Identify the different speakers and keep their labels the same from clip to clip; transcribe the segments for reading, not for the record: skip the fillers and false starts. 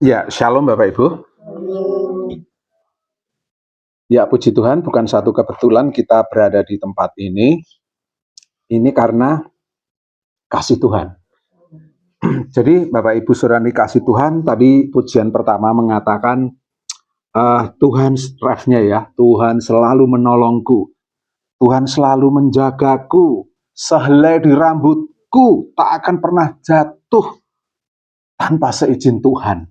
Speaker 1: Ya, shalom Bapak Ibu. Ya, puji Tuhan, bukan satu kebetulan kita berada di tempat ini. Ini karena kasih Tuhan. Jadi Bapak Ibu saudara dikasih Tuhan, tadi pujian pertama mengatakan Tuhan refnya ya, Tuhan selalu menolongku, Tuhan selalu menjagaku, sehelai di rambutku tak akan pernah jatuh tanpa seizin Tuhan.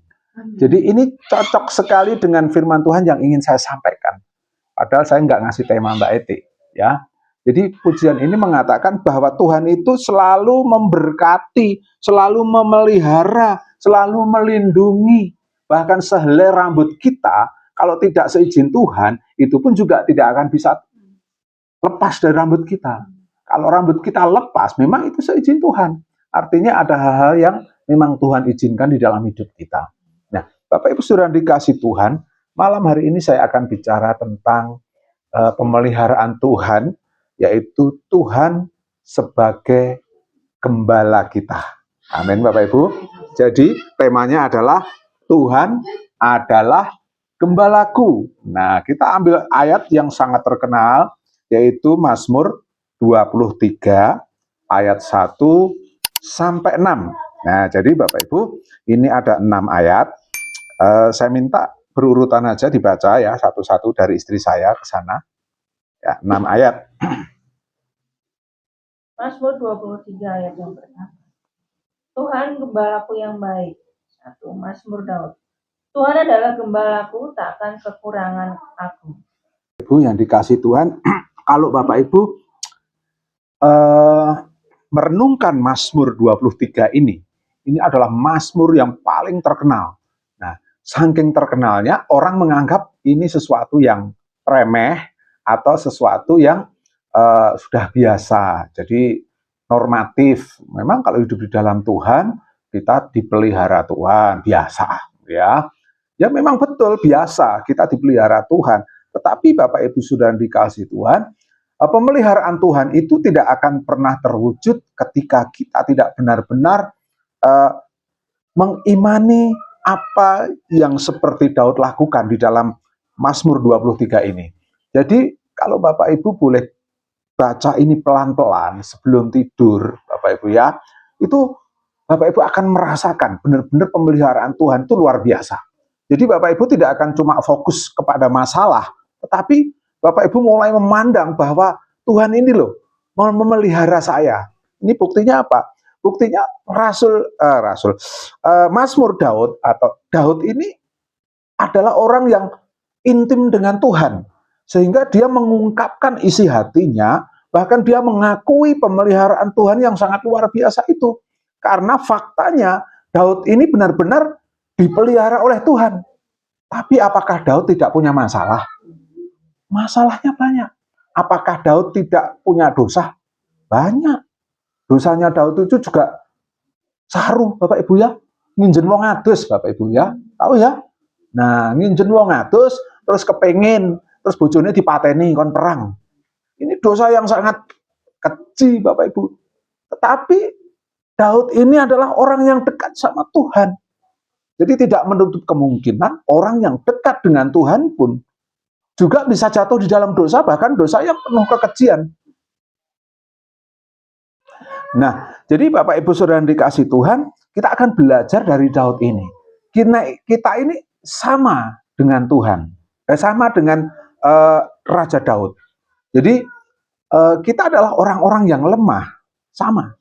Speaker 1: Jadi ini cocok sekali dengan firman Tuhan yang ingin saya sampaikan. Padahal saya nggak ngasih tema Mbak Eti, ya. Jadi pujian ini mengatakan bahwa Tuhan itu selalu memberkati, selalu memelihara, selalu melindungi. Bahkan sehelai rambut kita, kalau tidak seizin Tuhan, itu pun juga tidak akan bisa lepas dari rambut kita. Kalau rambut kita lepas, memang itu seizin Tuhan. Artinya ada hal-hal yang memang Tuhan izinkan di dalam hidup kita. Nah, Bapak Ibu sudah dikasih Tuhan, malam hari ini saya akan bicara tentang pemeliharaan Tuhan, yaitu Tuhan sebagai gembala kita. Amin Bapak Ibu. Jadi temanya adalah Tuhan adalah gembalaku. Nah, kita ambil ayat yang sangat terkenal, yaitu Mazmur 23 ayat 1 sampai 6. Nah, jadi Bapak Ibu, ini ada 6 ayat. Saya minta berurutan aja dibaca ya, satu-satu dari istri saya ke sana. Ya, 6 ayat.
Speaker 2: Mazmur 23 ayat yang pertama. Tuhan gembalaku yang baik. 1. Mazmur Daud. Tuhan adalah gembalaku, tak akan kekurangan aku.
Speaker 1: Ibu yang dikasih Tuhan, kalau Bapak Ibu merenungkan Mazmur 23 ini adalah Mazmur yang paling terkenal. Nah, saking terkenalnya orang menganggap ini sesuatu yang remeh atau sesuatu yang sudah biasa. Jadi normatif. Memang kalau hidup di dalam Tuhan, kita dipelihara Tuhan, biasa ya. Ya memang betul biasa kita dipelihara Tuhan. Tetapi Bapak Ibu sudah dikasih Tuhan, pemeliharaan Tuhan itu tidak akan pernah terwujud ketika kita tidak benar-benar mengimani apa yang seperti Daud lakukan di dalam Mazmur 23 ini. Jadi kalau Bapak Ibu boleh baca ini pelan-pelan sebelum tidur, Bapak Ibu ya, itu Bapak Ibu akan merasakan benar-benar pemeliharaan Tuhan itu luar biasa. Jadi Bapak Ibu tidak akan cuma fokus kepada masalah, tetapi Bapak Ibu mulai memandang bahwa Tuhan ini loh memelihara saya. Ini buktinya apa? Buktinya Mazmur Daud atau Daud ini adalah orang yang intim dengan Tuhan, sehingga dia mengungkapkan isi hatinya, bahkan dia mengakui pemeliharaan Tuhan yang sangat luar biasa itu. Karena faktanya Daud ini benar-benar dipelihara oleh Tuhan. Tapi apakah Daud tidak punya masalah? Masalahnya banyak. Apakah Daud tidak punya dosa? Banyak. Dosanya Daud itu juga saru, Bapak Ibu ya. Nginjen wong adus, Bapak Ibu ya. Tahu ya? Nah, nginjen wong adus, terus kepengin, terus bojone dipateni kon perang. Ini dosa yang sangat kecil, Bapak Ibu. Tetapi Daud ini adalah orang yang dekat sama Tuhan. Jadi tidak menutup kemungkinan orang yang dekat dengan Tuhan pun juga bisa jatuh di dalam dosa, bahkan dosa yang penuh kekejian. Nah, jadi Bapak Ibu Saudara yang dikasih Tuhan, kita akan belajar dari Daud ini. Kita ini sama dengan Tuhan, sama dengan Raja Daud. Jadi kita adalah orang-orang yang lemah, sama.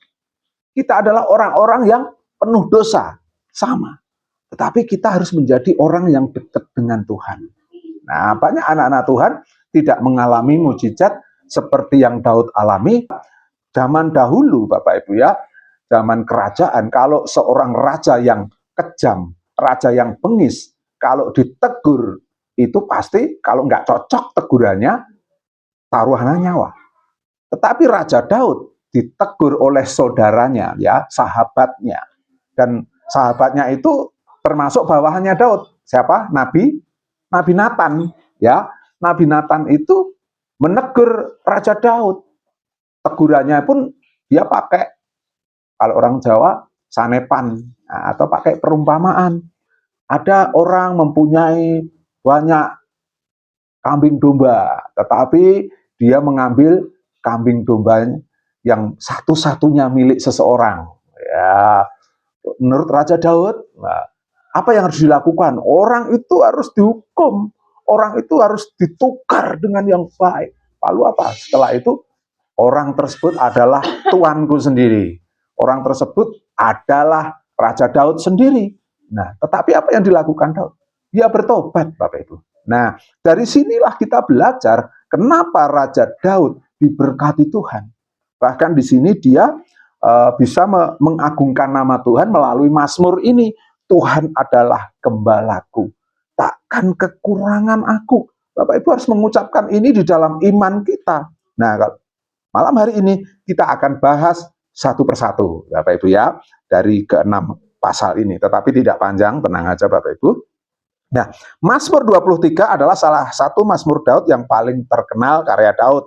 Speaker 1: Kita adalah orang-orang yang penuh dosa, sama. Tetapi kita harus menjadi orang yang dekat dengan Tuhan. Nah, banyak anak-anak Tuhan tidak mengalami mujizat seperti yang Daud alami. Zaman dahulu, Bapak Ibu ya, zaman kerajaan, kalau seorang raja yang kejam, raja yang bengis, kalau ditegur, itu pasti kalau nggak cocok tegurannya, taruhannya nyawa. Tetapi Raja Daud ditegur oleh saudaranya, ya, sahabatnya. Dan sahabatnya itu termasuk bawahannya Daud. Siapa? Nabi Nathan, ya. Nabi Nathan itu menegur Raja Daud. Tegurannya pun dia pakai, kalau orang Jawa, sanepan, atau pakai perumpamaan. Ada orang mempunyai banyak kambing domba, tetapi dia mengambil kambing domba yang satu-satunya milik seseorang. Ya, menurut Raja Daud, nah, apa yang harus dilakukan? Orang itu harus dihukum, orang itu harus ditukar dengan yang baik. Lalu apa? Setelah itu, orang tersebut adalah tuanku sendiri. Orang tersebut adalah Raja Daud sendiri. Nah, tetapi apa yang dilakukan Daud? Dia bertobat, Bapak Ibu. Nah, dari sinilah kita belajar kenapa Raja Daud diberkati Tuhan. Bahkan di sini dia bisa mengagungkan nama Tuhan melalui Mazmur ini. Tuhan adalah gembalaku, takkan kekurangan aku. Bapak Ibu harus mengucapkan ini di dalam iman kita. Nah, malam hari ini kita akan bahas satu persatu, Bapak Ibu ya, dari ke-6 pasal ini. Tetapi tidak panjang, tenang aja Bapak Ibu. Nah, Mazmur 23 adalah salah satu Mazmur Daud yang paling terkenal karya Daud.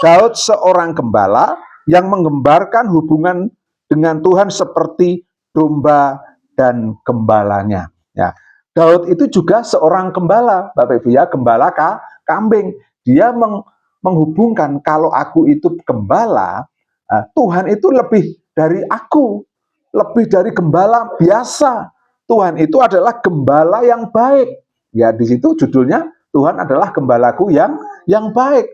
Speaker 1: Daud seorang gembala yang menggambarkan hubungan dengan Tuhan seperti domba dan gembalanya. Ya, Daud itu juga seorang gembala, Bapak Ibu ya, gembala kambing. Dia menghubungkan kalau aku itu gembala, Tuhan itu lebih dari aku, lebih dari gembala biasa. Tuhan itu adalah gembala yang baik. Ya, di situ judulnya Tuhan adalah gembalaku yang baik.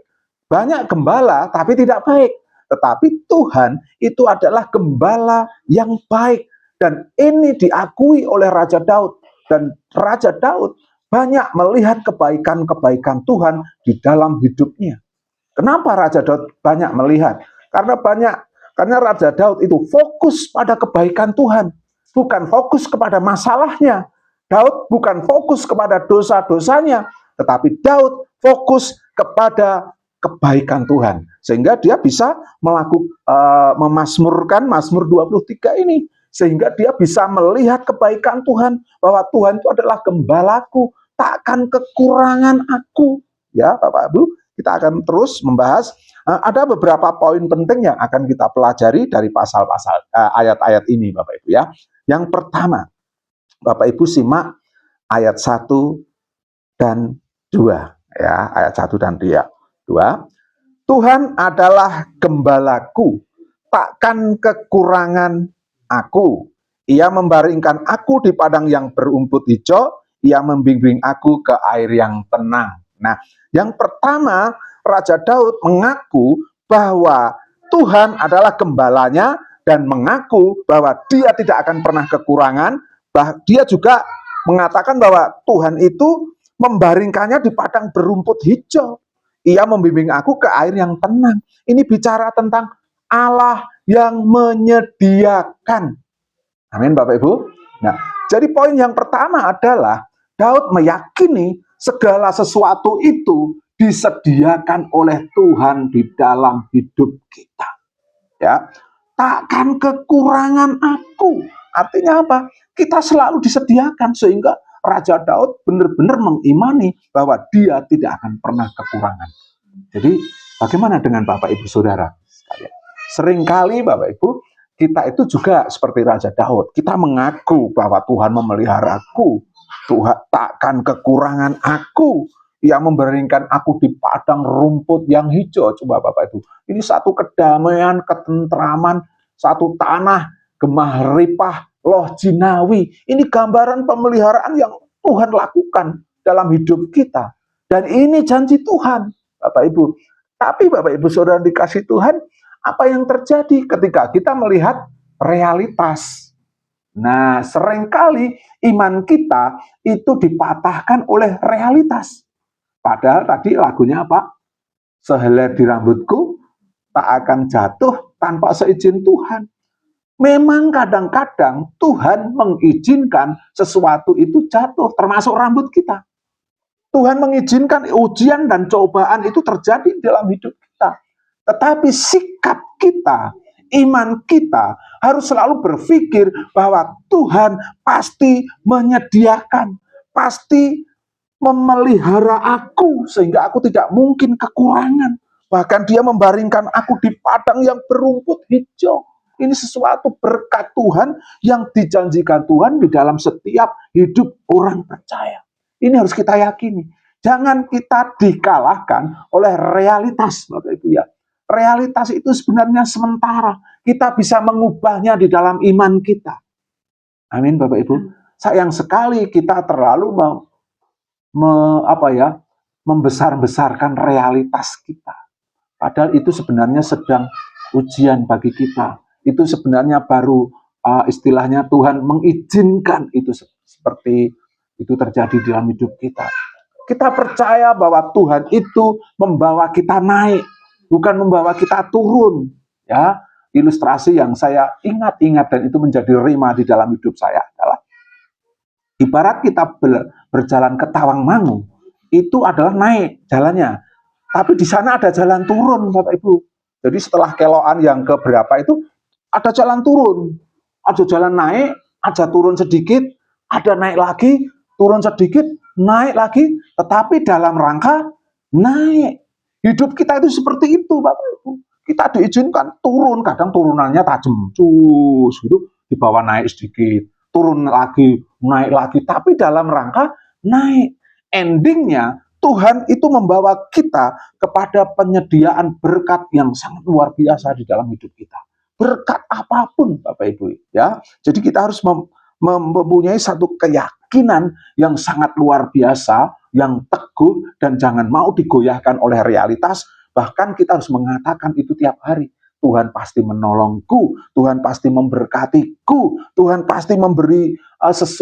Speaker 1: Banyak gembala tapi tidak baik. Tetapi Tuhan itu adalah gembala yang baik. Dan ini diakui oleh Raja Daud. Dan Raja Daud banyak melihat kebaikan-kebaikan Tuhan di dalam hidupnya. Kenapa Raja Daud banyak melihat? Karena Raja Daud itu fokus pada kebaikan Tuhan. Bukan fokus kepada masalahnya. Daud bukan fokus kepada dosa-dosanya. Tetapi Daud fokus kepada kebaikan Tuhan. Sehingga dia bisa memazmurkan Mazmur 23 ini. Sehingga dia bisa melihat kebaikan Tuhan. Bahwa Tuhan itu adalah gembalaku. Takkan kekurangan aku. Ya Bapak Ibu, kita akan terus membahas. Ada beberapa poin penting yang akan kita pelajari dari pasal-pasal ayat-ayat ini Bapak Ibu ya. Yang pertama, Bapak Ibu simak ayat 1 dan 2 ya, ayat 1 dan 2. Tuhan adalah gembalaku, takkan kekurangan aku. Ia membaringkan aku di padang yang berumput hijau, ia membimbing aku ke air yang tenang. Nah, yang pertama, Raja Daud mengaku bahwa Tuhan adalah gembalanya dan mengaku bahwa dia tidak akan pernah kekurangan. Dia juga mengatakan bahwa Tuhan itu membaringkannya di padang berumput hijau. Ia membimbing aku ke air yang tenang. Ini bicara tentang Allah yang menyediakan. Amin Bapak Ibu. Nah, jadi poin yang pertama adalah Daud meyakini segala sesuatu itu disediakan oleh Tuhan di dalam hidup kita. Ya, takkan kekurangan aku. Artinya apa? Kita selalu disediakan sehingga Raja Daud benar-benar mengimani bahwa dia tidak akan pernah kekurangan. Jadi bagaimana dengan Bapak Ibu Saudara sekalian? Seringkali Bapak Ibu, kita itu juga seperti Raja Daud. Kita mengaku bahwa Tuhan memeliharaku. Tuhan takkan kekurangan aku. Ia membaringkan aku di padang rumput yang hijau. Coba Bapak Ibu, ini satu kedamaian, ketentraman, satu tanah, gemah ripah, loh jinawi. Ini gambaran pemeliharaan yang Tuhan lakukan dalam hidup kita. Dan ini janji Tuhan, Bapak Ibu. Tapi Bapak Ibu Saudara dikasih Tuhan, apa yang terjadi ketika kita melihat realitas? Nah, seringkali iman kita itu dipatahkan oleh realitas. Padahal tadi lagunya apa? Sehelai di rambutku tak akan jatuh tanpa seizin Tuhan. Memang kadang-kadang Tuhan mengizinkan sesuatu itu jatuh, termasuk rambut kita. Tuhan mengizinkan ujian dan cobaan itu terjadi dalam hidup kita. Tetapi sikap kita, iman kita harus selalu berpikir bahwa Tuhan pasti menyediakan, pasti memelihara aku sehingga aku tidak mungkin kekurangan. Bahkan dia membaringkan aku di padang yang berumput hijau. Ini sesuatu berkat Tuhan yang dijanjikan Tuhan di dalam setiap hidup orang percaya. Ini harus kita yakini. Jangan kita dikalahkan oleh realitas, Bapak Ibu ya. Realitas itu sebenarnya sementara. Kita bisa mengubahnya di dalam iman kita. Amin, Bapak Ibu. Sayang sekali kita terlalu membesar-besarkan realitas kita. Padahal itu sebenarnya sedang ujian bagi kita. Itu sebenarnya baru istilahnya Tuhan mengizinkan itu seperti itu terjadi dalam hidup kita. Kita percaya bahwa Tuhan itu membawa kita naik, bukan membawa kita turun. Ya, ilustrasi yang saya ingat-ingat dan itu menjadi rema di dalam hidup saya adalah ibarat kita berjalan ke Tawangmangu, itu adalah naik jalannya. Tapi di sana ada jalan turun, Bapak Ibu. Jadi setelah keloan yang keberapa itu ada jalan turun, ada jalan naik, ada turun sedikit, ada naik lagi, turun sedikit, naik lagi, tetapi dalam rangka naik. Hidup kita itu seperti itu, Bapak Ibu. Kita diizinkan turun, kadang turunannya tajam, cus gitu, dibawa naik sedikit, turun lagi, naik lagi, tapi dalam rangka naik. Endingnya Tuhan itu membawa kita kepada penyediaan berkat yang sangat luar biasa di dalam hidup kita. Berkat apapun, Bapak Ibu, ya. Jadi kita harus mempunyai satu keyakinan yang sangat luar biasa, yang teguh dan jangan mau digoyahkan oleh realitas. Bahkan kita harus mengatakan itu tiap hari. Tuhan pasti menolongku, Tuhan pasti memberkatiku, Tuhan pasti memberi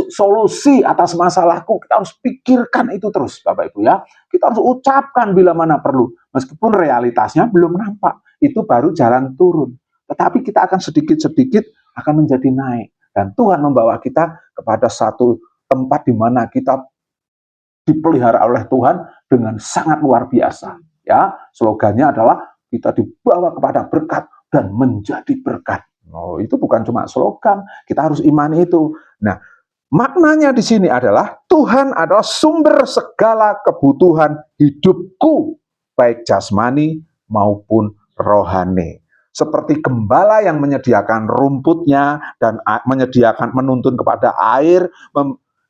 Speaker 1: solusi atas masalahku. Kita harus pikirkan itu terus, Bapak Ibu ya. Kita harus ucapkan bila mana perlu. Meskipun realitasnya belum nampak, itu baru jalan turun. Tetapi kita akan sedikit-sedikit akan menjadi naik. Dan Tuhan membawa kita kepada satu tempat di mana kita dipelihara oleh Tuhan dengan sangat luar biasa. Ya, slogannya adalah kita dibawa kepada berkat dan menjadi berkat. Oh, itu bukan cuma slogan, kita harus imani itu. Nah, maknanya di sini adalah Tuhan adalah sumber segala kebutuhan hidupku, baik jasmani maupun rohani. Seperti gembala yang menyediakan rumputnya dan menuntun kepada air,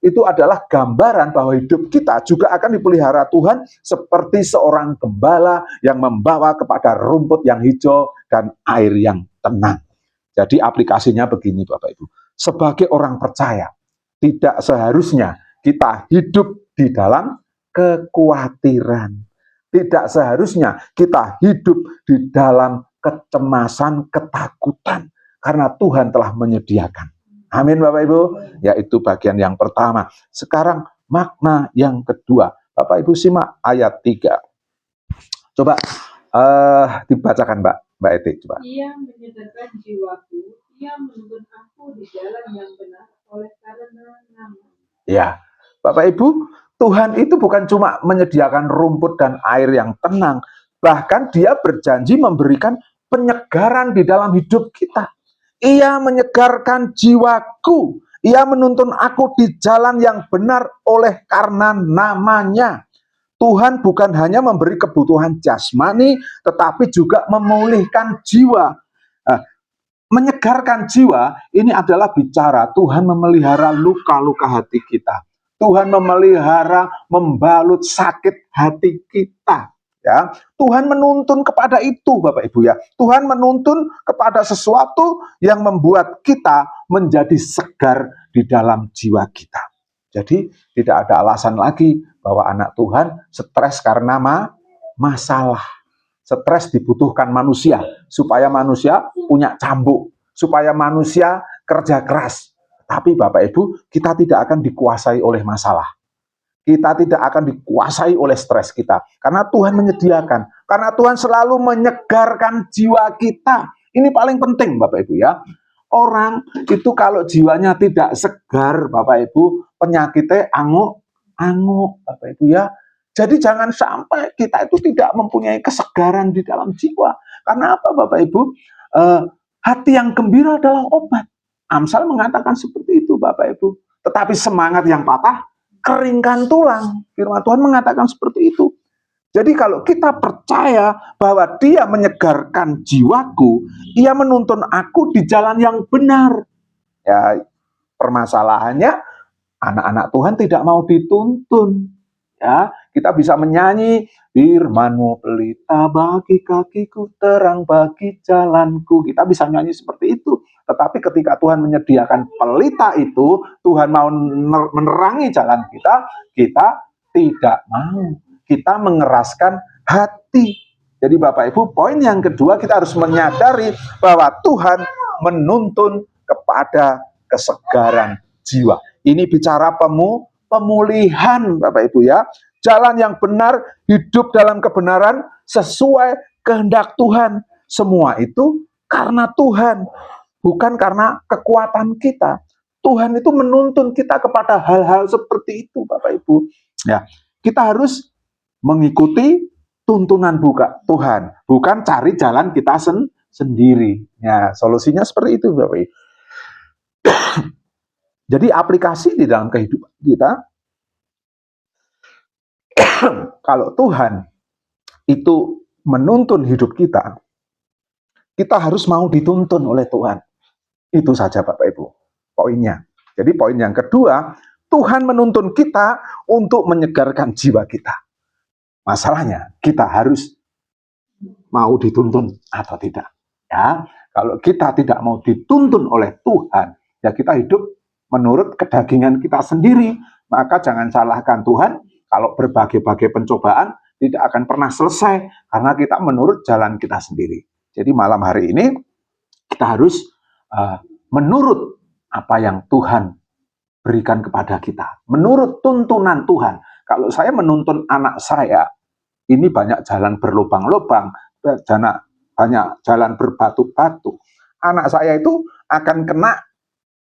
Speaker 1: itu adalah gambaran bahwa hidup kita juga akan dipelihara Tuhan seperti seorang gembala yang membawa kepada rumput yang hijau dan air yang tenang. Jadi aplikasinya begini, Bapak Ibu. Sebagai orang percaya, tidak seharusnya kita hidup di dalam kekhawatiran. Tidak seharusnya kita hidup di dalam kecemasan, ketakutan. Karena Tuhan telah menyediakan. Amin, Bapak Ibu. Yaitu bagian yang pertama. Sekarang makna yang kedua. Bapak Ibu simak ayat 3. Coba dibacakan Mbak Eti. Coba.
Speaker 3: Ia menyegarkan jiwaku, ia menuntun aku di jalan yang benar oleh karena nama.
Speaker 1: Ya, Bapak Ibu, Tuhan itu bukan cuma menyediakan rumput dan air yang tenang. Bahkan Dia berjanji memberikan penyegaran di dalam hidup kita. Ia menyegarkan jiwaku. Ia menuntun aku di jalan yang benar oleh karena namanya. Tuhan bukan hanya memberi kebutuhan jasmani, tetapi juga memulihkan jiwa. Nah, menyegarkan jiwa, ini adalah bicara Tuhan memelihara luka-luka hati kita. Tuhan memelihara, membalut sakit hati kita. Ya, Tuhan menuntun kepada itu, Bapak Ibu ya. Tuhan menuntun kepada sesuatu yang membuat kita menjadi segar di dalam jiwa kita. Jadi tidak ada alasan lagi bahwa anak Tuhan stres karena masalah. Stres dibutuhkan manusia supaya manusia punya cambuk, supaya manusia kerja keras. Tapi Bapak Ibu, kita tidak akan dikuasai oleh masalah. Kita tidak akan dikuasai oleh stres kita. Karena Tuhan menyediakan. Karena Tuhan selalu menyegarkan jiwa kita. Ini paling penting Bapak Ibu ya. Orang itu kalau jiwanya tidak segar Bapak Ibu, penyakitnya anguk Bapak Ibu ya. Jadi jangan sampai kita itu tidak mempunyai kesegaran di dalam jiwa. Karena apa Bapak Ibu? Hati yang gembira adalah obat. Amsal mengatakan seperti itu Bapak Ibu. Tetapi semangat yang patah keringkan tulang. Firman Tuhan mengatakan seperti itu. Jadi kalau kita percaya bahwa Dia menyegarkan jiwaku, Ia menuntun aku di jalan yang benar. Ya, permasalahannya anak-anak Tuhan tidak mau dituntun. Ya, kita bisa menyanyi, firman-Mu pelita bagi kakiku, terang bagi jalanku. Kita bisa nyanyi seperti itu. Tetapi ketika Tuhan menyediakan pelita itu, Tuhan mau menerangi jalan kita, kita tidak mau. Kita mengeraskan hati. Jadi Bapak Ibu, poin yang kedua, kita harus menyadari bahwa Tuhan menuntun kepada kesegaran jiwa. Ini bicara pemulihan Bapak Ibu ya. Jalan yang benar, hidup dalam kebenaran sesuai kehendak Tuhan. Semua itu karena Tuhan, bukan karena kekuatan kita. Tuhan itu menuntun kita kepada hal-hal seperti itu Bapak Ibu. Ya, kita harus mengikuti tuntunan Tuhan, bukan cari jalan kita sendiri. Ya, solusinya seperti itu Bapak Ibu. Jadi aplikasi di dalam kehidupan kita, kalau Tuhan itu menuntun hidup kita, kita harus mau dituntun oleh Tuhan. Itu saja Bapak Ibu, poinnya. Jadi poin yang kedua, Tuhan menuntun kita untuk menyegarkan jiwa kita. Masalahnya, kita harus mau dituntun atau tidak. Ya, kalau kita tidak mau dituntun oleh Tuhan, ya kita hidup menurut kedagingan kita sendiri. Maka jangan salahkan Tuhan kalau berbagai-bagai pencobaan tidak akan pernah selesai karena kita menurut jalan kita sendiri. Jadi malam hari ini kita harus menurut apa yang Tuhan berikan kepada kita. Menurut tuntunan Tuhan. Kalau saya menuntun anak saya, ini banyak jalan berlubang-lubang, banyak jalan berbatu-batu. Anak saya itu akan kena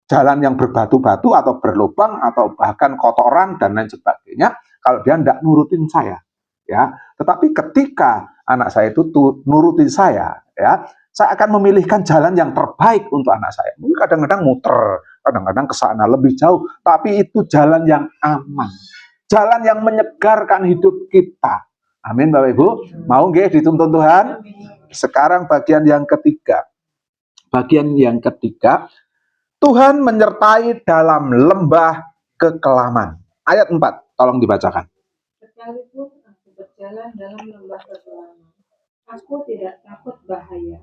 Speaker 1: jalan yang berbatu-batu atau berlubang atau bahkan kotoran dan lain sebagainya kalau dia tidak nurutin saya. Ya, tetapi ketika anak saya itu nurutin saya, ya, saya akan memilihkan jalan yang terbaik untuk anak saya. Mungkin kadang-kadang muter, kadang-kadang ke sana lebih jauh, tapi itu jalan yang aman, jalan yang menyegarkan hidup kita. Amin Bapak Ibu. Mau nggih dituntun Tuhan? Sekarang bagian yang ketiga. Bagian yang ketiga, Tuhan menyertai dalam lembah kekelaman. Ayat 4, tolong dibacakan.
Speaker 3: Sekalipun aku berjalan dalam lembah kekelaman, aku tidak takut bahaya,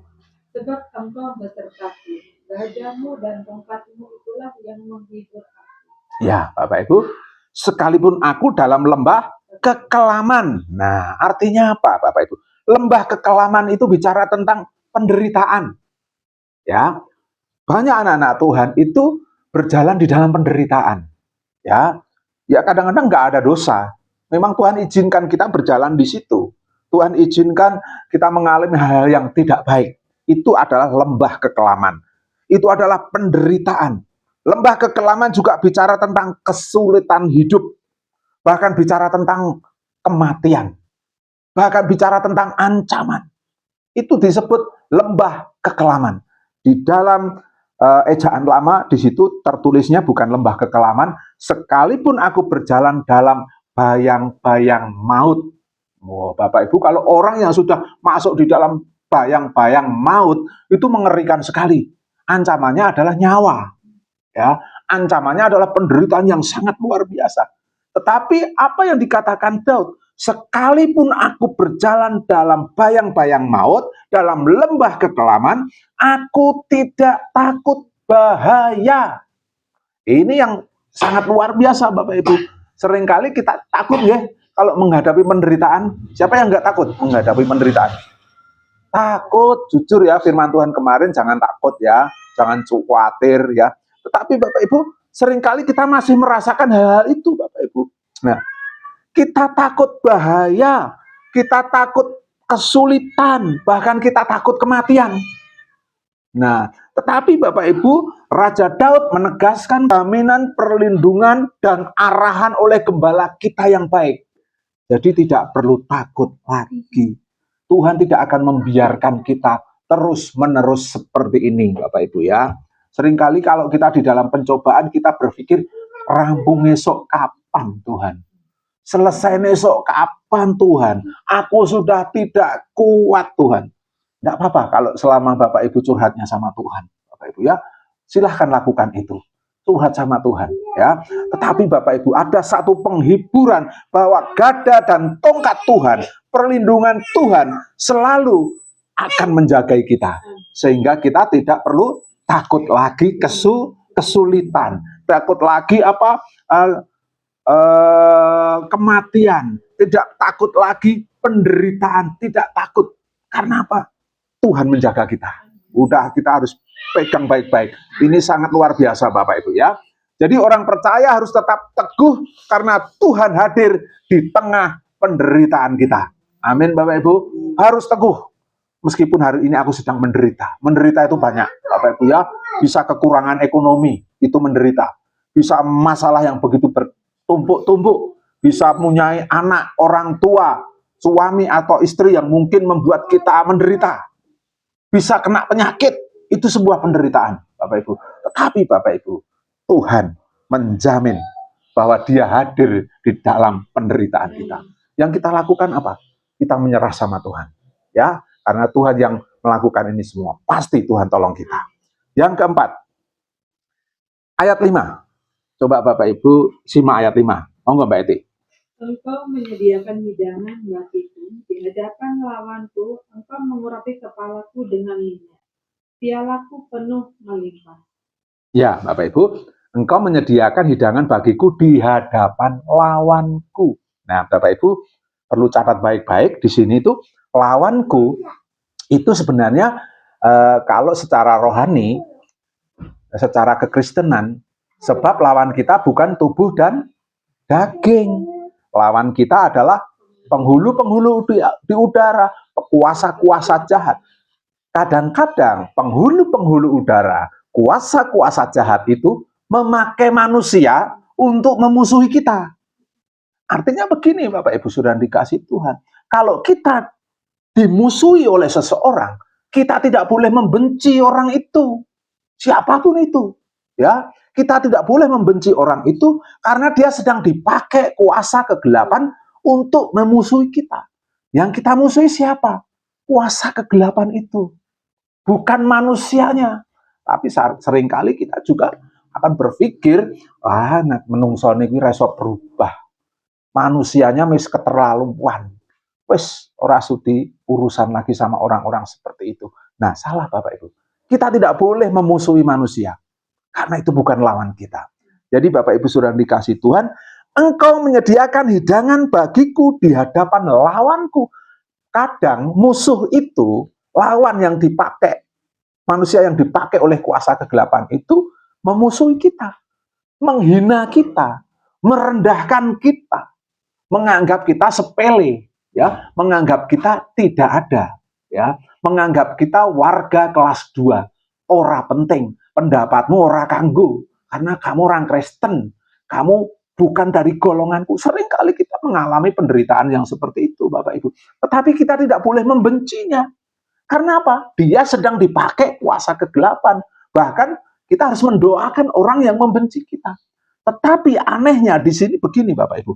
Speaker 3: sebab Engkau besertaku. Gajahmu dan tongkatmu itulah yang menghibur aku.
Speaker 1: Ya, Bapak Ibu, sekalipun aku dalam lembah kekelaman. Nah, artinya apa, Bapak Ibu? Lembah kekelaman itu bicara tentang penderitaan. Ya, banyak anak-anak Tuhan itu berjalan di dalam penderitaan. Ya, kadang-kadang nggak ada dosa. Memang Tuhan izinkan kita berjalan di situ. Tuhan izinkan kita mengalami hal-hal yang tidak baik. Itu adalah lembah kekelaman. Itu adalah penderitaan. Lembah kekelaman juga bicara tentang kesulitan hidup. Bahkan bicara tentang kematian. Bahkan bicara tentang ancaman. Itu disebut lembah kekelaman. Di dalam ejaan lama di situ tertulisnya bukan lembah kekelaman, sekalipun aku berjalan dalam bayang-bayang maut. Oh, Bapak Ibu, kalau orang yang sudah masuk di dalam bayang-bayang maut itu mengerikan sekali. Ancamannya adalah nyawa. Ya, ancamannya adalah penderitaan yang sangat luar biasa. Tetapi apa yang dikatakan Daud? Sekalipun aku berjalan dalam bayang-bayang maut, dalam lembah kekelaman, aku tidak takut bahaya. Ini yang sangat luar biasa Bapak Ibu. Seringkali kita takut ya kalau menghadapi penderitaan. Siapa yang nggak takut menghadapi penderitaan? Takut, jujur ya firman Tuhan kemarin, jangan takut ya, jangan khawatir ya. Tetapi Bapak Ibu, seringkali kita masih merasakan hal-hal itu Bapak Ibu. Nah, kita takut bahaya, kita takut kesulitan, bahkan kita takut kematian. Nah, tetapi Bapak Ibu, Raja Daud menegaskan jaminan perlindungan dan arahan oleh gembala kita yang baik. Jadi tidak perlu takut lagi. Tuhan tidak akan membiarkan kita terus-menerus seperti ini, Bapak Ibu ya. Seringkali kalau kita di dalam pencobaan, kita berpikir, rampung esok kapan Tuhan? Selesai besok kapan Tuhan? Aku sudah tidak kuat Tuhan. Tidak apa-apa kalau selama Bapak Ibu curhatnya sama Tuhan. Bapak Ibu ya, silahkan lakukan itu. Curhat sama Tuhan ya. Tetapi Bapak Ibu ada satu penghiburan bahwa gada dan tongkat Tuhan, perlindungan Tuhan selalu akan menjaga kita. Sehingga kita tidak perlu takut lagi kesulitan. Takut lagi kematian, tidak takut lagi penderitaan, tidak takut. Karena apa? Tuhan menjaga kita. Udah kita harus pegang baik-baik. Ini sangat luar biasa Bapak Ibu ya. Jadi orang percaya harus tetap teguh karena Tuhan hadir di tengah penderitaan kita. Amin Bapak Ibu. Harus teguh. Meskipun hari ini aku sedang menderita. Menderita itu banyak Bapak Ibu ya. Bisa kekurangan ekonomi, itu menderita. Bisa masalah yang begitu bertumpuk-tumpuk. Bisa punya anak, orang tua, suami atau istri yang mungkin membuat kita menderita. Bisa kena penyakit, itu sebuah penderitaan Bapak Ibu. Tetapi Bapak Ibu, Tuhan menjamin bahwa Dia hadir di dalam penderitaan kita. Yang kita lakukan apa? Kita menyerah sama Tuhan. Ya, karena Tuhan yang melakukan ini semua. Pasti Tuhan tolong kita. Yang keempat, ayat 5. Coba Bapak Ibu simak ayat 5. Monggo Mbak Eti.
Speaker 3: Engkau menyediakan hidangan bagiku di hadapan lawanku, engkau mengurapi kepalaku dengan minyak. Pialaku penuh melimpah.
Speaker 1: Ya, Bapak Ibu, engkau menyediakan hidangan bagiku di hadapan lawanku. Nah, Bapak Ibu perlu catat baik-baik di sini itu lawanku itu sebenarnya kalau secara rohani, secara kekristenan, sebab lawan kita bukan tubuh dan daging. Lawan kita adalah penghulu-penghulu di udara, kuasa-kuasa jahat. Kadang-kadang penghulu-penghulu udara, kuasa-kuasa jahat itu memakai manusia untuk memusuhi kita. Artinya begini Bapak Ibu Saudara dikasih Tuhan. Kalau kita dimusuhi oleh seseorang, kita tidak boleh membenci orang itu. Siapapun itu. Ya, kita tidak boleh membenci orang itu karena dia sedang dipakai kuasa kegelapan untuk memusuhi kita. Yang kita musuhi siapa? Kuasa kegelapan itu. Bukan manusianya. Tapi seringkali kita juga akan berpikir, menungso niki resop berubah. Manusianya wis keterlaluan. Wis ora sudi urusan lagi sama orang-orang seperti itu. Nah, salah Bapak Ibu. Kita tidak boleh memusuhi manusia. Karena itu bukan lawan kita. Jadi Bapak Ibu Saudara dikasih Tuhan, engkau menyediakan hidangan bagiku di hadapan lawanku. Kadang musuh itu, lawan yang dipakai, manusia yang dipakai oleh kuasa kegelapan itu memusuhi kita, menghina kita, merendahkan kita, menganggap kita sepele, ya, menganggap kita tidak ada, ya, menganggap kita warga kelas 2, ora penting, pendapatmu ora kanggo, karena kamu orang Kristen, kamu bukan dari golonganku. Seringkali kita mengalami penderitaan yang seperti itu, Bapak Ibu. Tetapi kita tidak boleh membencinya. Karena apa? Dia sedang dipakai kuasa kegelapan. Bahkan kita harus mendoakan orang yang membenci kita. Tetapi anehnya di sini begini, Bapak Ibu.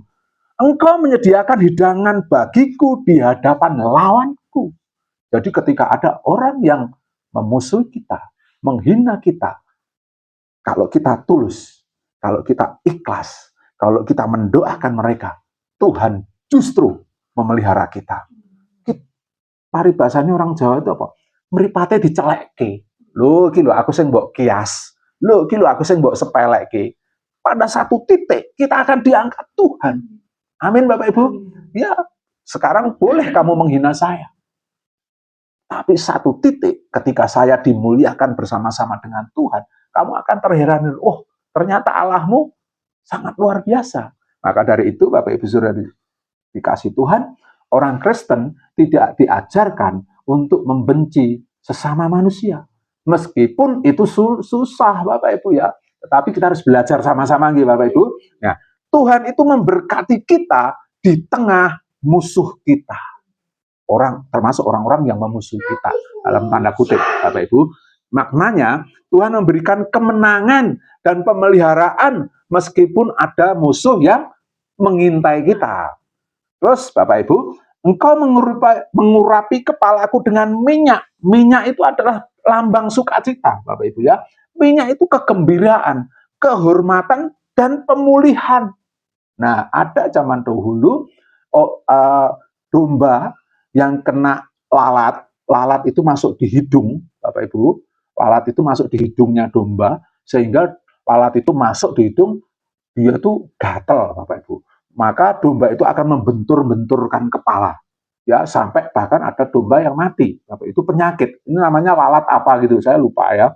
Speaker 1: Engkau menyediakan hidangan bagiku di hadapan lawanku. Jadi ketika ada orang yang memusuhi kita, menghina kita, kalau kita tulus, kalau kita ikhlas, kalau kita mendoakan mereka, Tuhan justru memelihara kita. Paribasanya orang Jawa itu apa? Mripate dicelekke. Lho, iki lho aku sing mbok kias. Lho, iki lho aku sing mbok sepelekke. Pada satu titik kita akan diangkat Tuhan. Amin Bapak Ibu. Ya, sekarang boleh kamu menghina saya. Tapi satu titik ketika saya dimuliakan bersama-sama dengan Tuhan, kamu akan terheran, oh ternyata Allahmu sangat luar biasa. Maka dari itu Bapak Ibu Saudara dikasih Tuhan, orang Kristen tidak diajarkan untuk membenci sesama manusia. Meskipun itu susah Bapak Ibu ya, tetapi kita harus belajar sama-sama gitu Bapak Ibu. Nah, Tuhan itu memberkati kita di tengah musuh kita. Termasuk orang-orang yang memusuhi kita dalam tanda kutip Bapak Ibu. Maknanya Tuhan memberikan kemenangan dan pemeliharaan meskipun ada musuh yang mengintai kita. Terus Bapak Ibu, engkau mengurapi kepalaku dengan minyak. Minyak itu adalah lambang sukacita, Bapak Ibu ya. Minyak itu kegembiraan, kehormatan, dan pemulihan. Nah, ada zaman dahulu domba yang kena lalat. Lalat itu masuk di hidung, Bapak Ibu. Lalat itu masuk di hidungnya domba, sehingga lalat itu masuk di hidung, dia tuh gatel, Bapak Ibu. Maka domba itu akan membentur-benturkan kepala, ya, sampai bahkan ada domba yang mati. Itu penyakit. Ini namanya lalat apa gitu, saya lupa ya.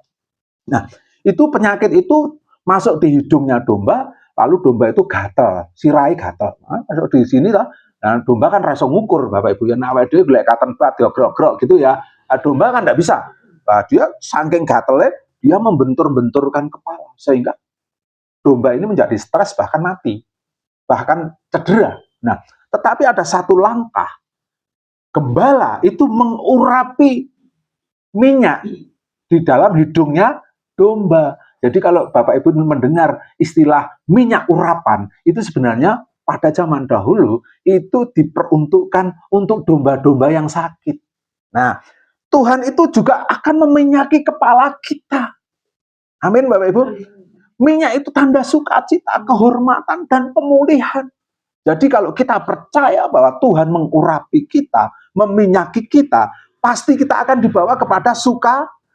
Speaker 1: Nah, itu penyakit itu masuk di hidungnya domba, lalu domba itu gatel, sirai gatel. Nah, masuk di sini lah. Nah, domba kan rasa ngukur, Bapak Ibu ya. Nah, dia golek katen bat, dia grok-grok gitu ya. Nah, domba kan nggak bisa. Nah, dia saking gatelnya, dia membentur-benturkan kepala, sehingga domba ini menjadi stres bahkan mati, bahkan cedera. Nah, tetapi ada satu langkah. Gembala itu mengurapi minyak di dalam hidungnya domba. Jadi kalau Bapak Ibu mendengar istilah minyak urapan, itu sebenarnya pada zaman dahulu itu diperuntukkan untuk domba-domba yang sakit. Nah, Tuhan itu juga akan meminyaki kepala kita. Amin, Bapak Ibu. Minyak itu tanda sukacita, kehormatan, dan pemulihan. Jadi kalau kita percaya bahwa Tuhan mengurapi kita, meminyaki kita, pasti kita akan dibawa kepada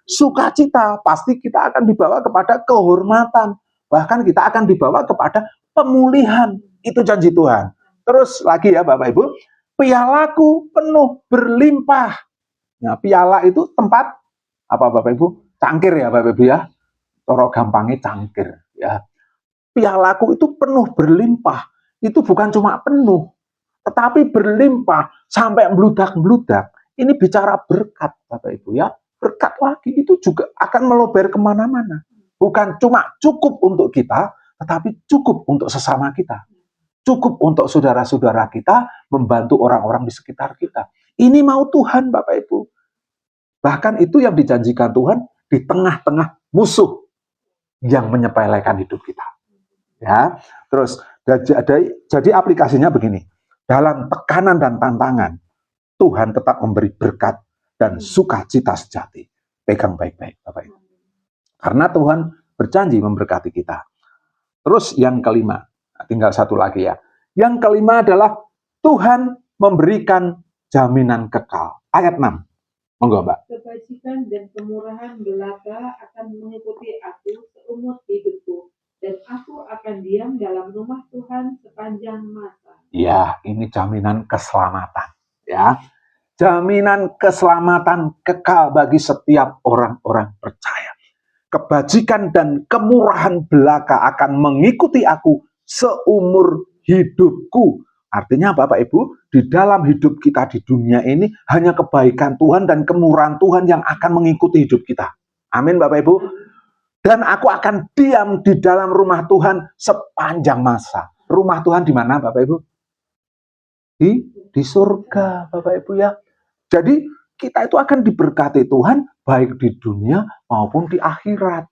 Speaker 1: sukacita, pasti kita akan dibawa kepada kehormatan, bahkan kita akan dibawa kepada pemulihan. Itu janji Tuhan. Terus lagi ya Bapak Ibu, pialaku penuh berlimpah. Nah, piala itu tempat apa Bapak Ibu? Cangkir ya Bapak Ibu ya. Toro gampangnya cangkir ya. Pialaku itu penuh berlimpah. Itu bukan cuma penuh, tetapi berlimpah sampai meludak-meludak. Ini bicara berkat, Bapak Ibu ya. Berkat lagi itu juga akan meluber kemana-mana. Bukan cuma cukup untuk kita, tetapi cukup untuk sesama kita. Cukup untuk saudara-saudara kita, membantu orang-orang di sekitar kita. Ini mau Tuhan, Bapak Ibu. Bahkan itu yang dijanjikan Tuhan di tengah-tengah musuh yang menyepelekan hidup kita. Ya, terus jadi aplikasinya begini. Dalam tekanan dan tantangan, Tuhan tetap memberi berkat dan sukacita sejati. Pegang baik-baik, Bapak Ibu. Karena Tuhan berjanji memberkati kita. Terus yang kelima, tinggal satu lagi ya. Yang kelima adalah Tuhan memberikan jaminan kekal. Ayat 6. Monggo, Mbak.
Speaker 3: Kebajikan dan kemurahan belaka akan mengikuti aku seumur hidupku, dan aku akan diam dalam rumah Tuhan sepanjang masa.
Speaker 1: Ya, ini jaminan keselamatan. Ya, jaminan keselamatan kekal bagi setiap orang-orang percaya. Kebajikan dan kemurahan belaka akan mengikuti aku seumur hidupku. Artinya Bapak Ibu, di dalam hidup kita di dunia ini hanya kebaikan Tuhan dan kemurahan Tuhan yang akan mengikuti hidup kita. Amin Bapak Ibu. Dan aku akan diam di dalam rumah Tuhan sepanjang masa. Rumah Tuhan di mana Bapak Ibu? Di surga Bapak Ibu ya. Jadi kita itu akan diberkati Tuhan baik di dunia maupun di akhirat.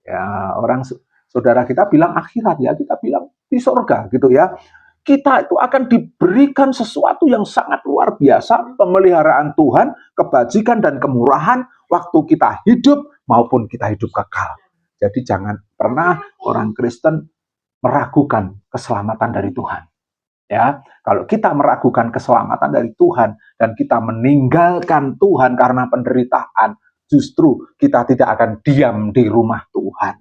Speaker 1: Ya, orang saudara kita bilang akhirat ya, kita bilang di surga gitu ya. Kita itu akan diberikan sesuatu yang sangat luar biasa, pemeliharaan Tuhan, kebajikan dan kemurahan waktu kita hidup maupun kita hidup kekal. Jadi jangan pernah orang Kristen meragukan keselamatan dari Tuhan. Ya, kalau kita meragukan keselamatan dari Tuhan dan kita meninggalkan Tuhan karena penderitaan, justru kita tidak akan diam di rumah Tuhan.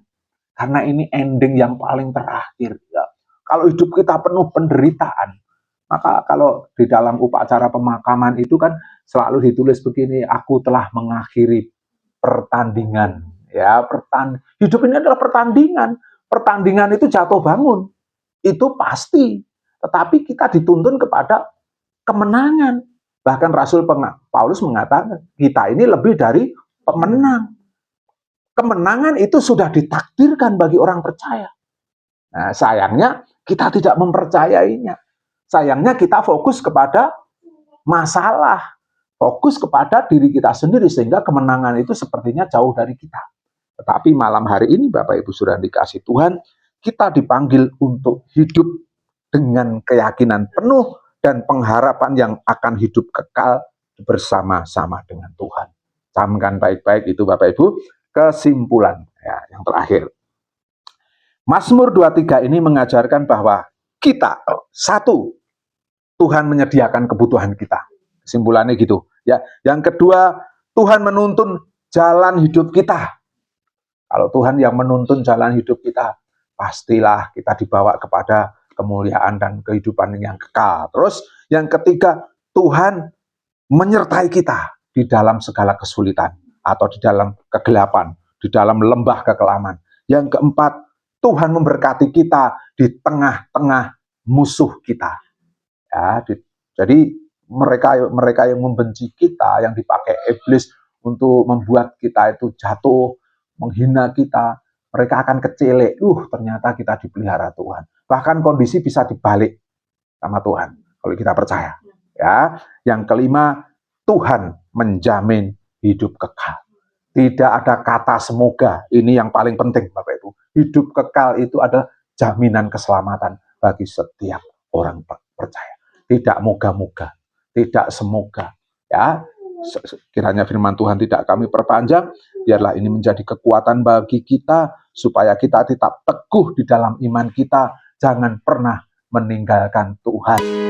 Speaker 1: Karena ini ending yang paling terakhir. Ya. Kalau hidup kita penuh penderitaan, maka kalau di dalam upacara pemakaman itu kan selalu ditulis begini, aku telah mengakhiri pertandingan. Ya, hidup ini adalah pertandingan. Pertandingan itu jatuh bangun. Itu pasti. Tetapi kita dituntun kepada kemenangan. Bahkan Rasul Paulus mengatakan, kita ini lebih dari pemenang. Kemenangan itu sudah ditakdirkan bagi orang percaya. Nah, sayangnya kita tidak mempercayainya. Sayangnya kita fokus kepada masalah, fokus kepada diri kita sendiri, sehingga kemenangan itu sepertinya jauh dari kita. Tetapi malam hari ini Bapak Ibu Saudara dikasih Tuhan, kita dipanggil untuk hidup dengan keyakinan penuh dan pengharapan yang akan hidup kekal bersama-sama dengan Tuhan. Camkan baik-baik itu Bapak Ibu. Kesimpulan ya, yang terakhir. Mazmur 23 ini mengajarkan bahwa kita, satu, Tuhan menyediakan kebutuhan kita. Kesimpulannya gitu. Ya, yang kedua, Tuhan menuntun jalan hidup kita. Kalau Tuhan yang menuntun jalan hidup kita, pastilah kita dibawa kepada kemuliaan dan kehidupan yang kekal. Terus yang ketiga, Tuhan menyertai kita di dalam segala kesulitan atau di dalam kegelapan, di dalam lembah kekelaman. Yang keempat, Tuhan memberkati kita di tengah-tengah musuh kita. Ya, jadi mereka yang membenci kita, yang dipakai iblis untuk membuat kita itu jatuh, menghina kita, mereka akan kecele. Ternyata kita dipelihara Tuhan. Bahkan kondisi bisa dibalik sama Tuhan kalau kita percaya. Ya, yang kelima, Tuhan menjamin hidup kekal. Tidak ada kata semoga. Ini yang paling penting Bapak Ibu. Hidup kekal itu ada jaminan keselamatan bagi setiap orang percaya. Tidak moga-moga, tidak semoga. Ya, kiranya firman Tuhan tidak kami perpanjang. Biarlah ini menjadi kekuatan bagi kita supaya kita tetap teguh di dalam iman kita. Jangan pernah meninggalkan Tuhan.